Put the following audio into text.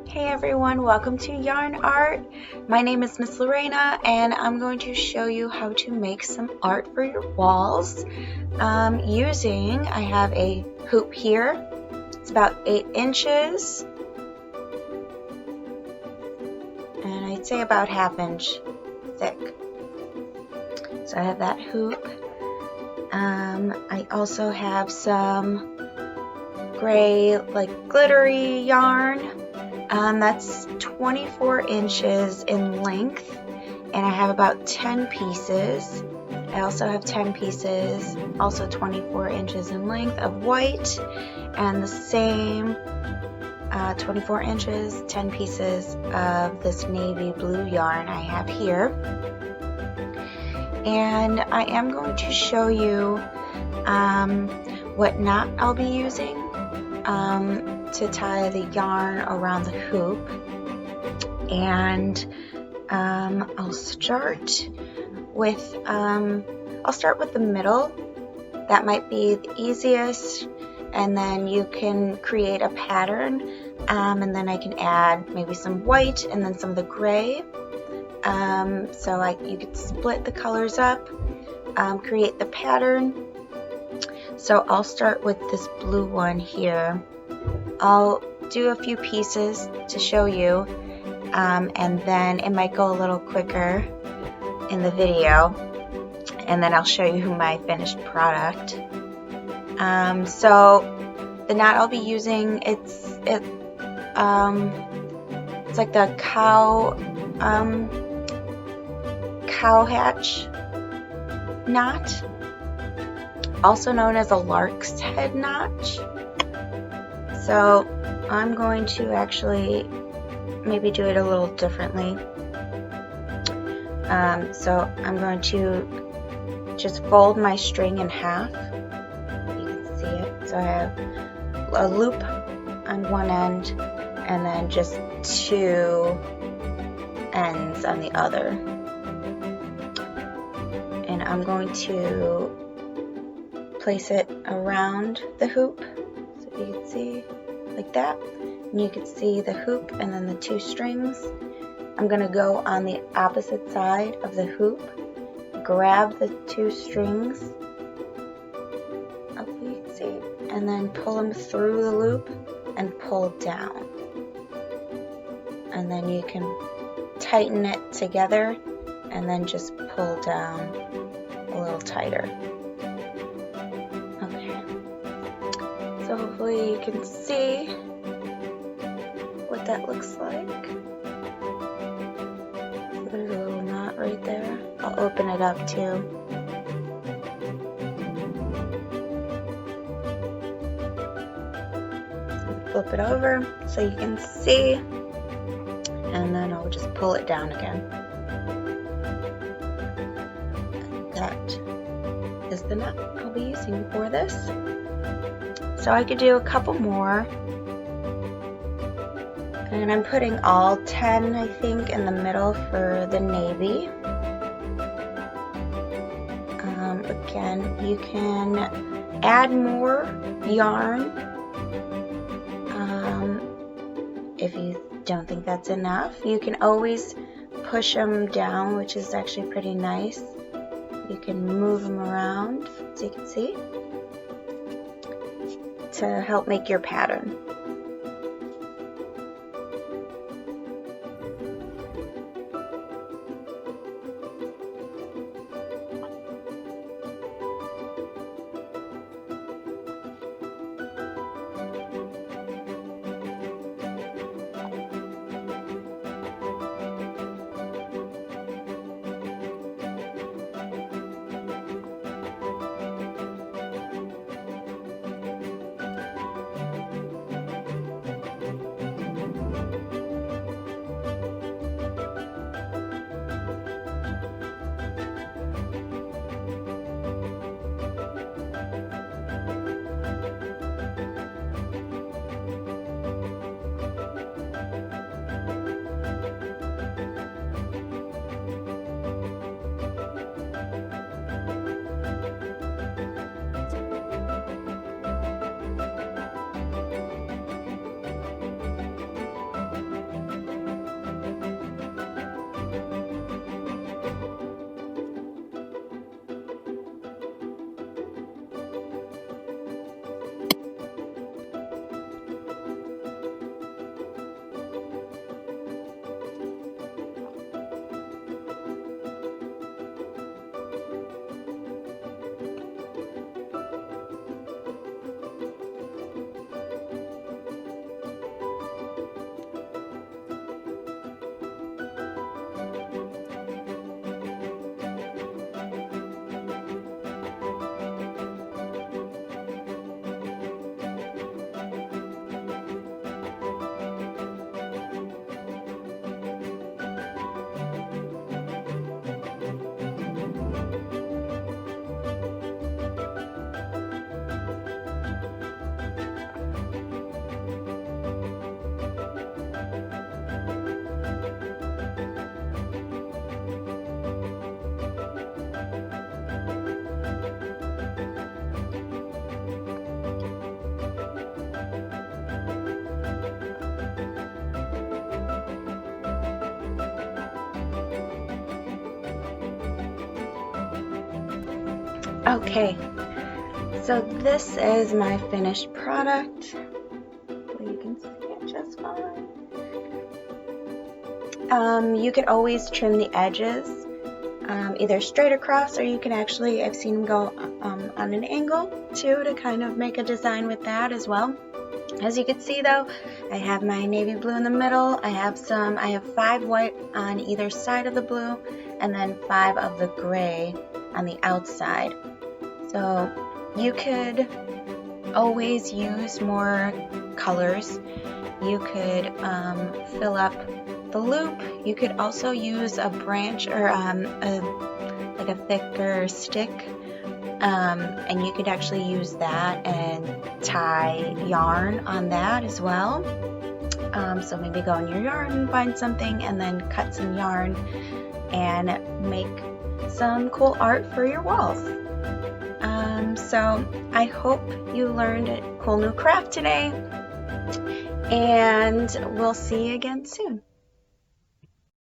Hey everyone, welcome to Yarn Art. My name is Miss Lorena and I'm going to show you how to make some art for your walls I have a hoop here. It's about 8 inches and I'd say about half-inch thick. So I have that hoop. I also have some gray glittery yarn. That's 24 inches in length and I have about 10 pieces. I also have 10 pieces, also 24 inches in length of white, and the same 24 inches, 10 pieces of this navy blue yarn I have here. And I am going to show you what knot I'll be using to tie the yarn around the hoop. And I'll start with the middle. That might be the easiest, and then you can create a pattern, and then I can add maybe some white and then some of the gray. You could split the colors up, create the pattern. So I'll start with this blue one here. I'll do a few pieces to show you, and then it might go a little quicker in the video, and then I'll show you my finished product. So the knot I'll be using, it's like the cow hatch knot, also known as a lark's head knot. So I'm going to actually maybe do it a little differently. So I'm going to just fold my string in half. You can see it. So I have a loop on one end and then just 2 ends on the other. And I'm going to place it around the hoop, so you can see like that, and you can see the hoop and then the 2 strings. I'm going to go on the opposite side of the hoop, grab the 2 strings, hopefully you can see, and then pull them through the loop and pull down, and then you can tighten it together and then just pull down a little tighter. So hopefully you can see what that looks like. So there's a little knot right there. I'll open it up too. Flip it over so you can see, and then I'll just pull it down again. And that is the knot I'll be using for this. So I could do a couple more, and I'm putting all 10, I think, in the middle for the navy. Again, you can add more yarn if you don't think that's enough. You can always push them down, which is actually pretty nice. You can move them around, so you can see, to help make your pattern. Okay, so this is my finished product. Hopefully you can see it just fine. You could always trim the edges, either straight across, or you can actually, I've seen them go on an angle too, to kind of make a design with that as well. As you can see though, I have my navy blue in the middle. I have 5 white on either side of the blue, and then 5 of the gray on the outside. So you could always use more colors. You could fill up the loop. You could also use a branch or like a thicker stick, and you could actually use that and tie yarn on that as well. So maybe go in your yarn and find something, and then cut some yarn and make some cool art for your walls. So I hope you learned a cool new craft today, and we'll see you again soon.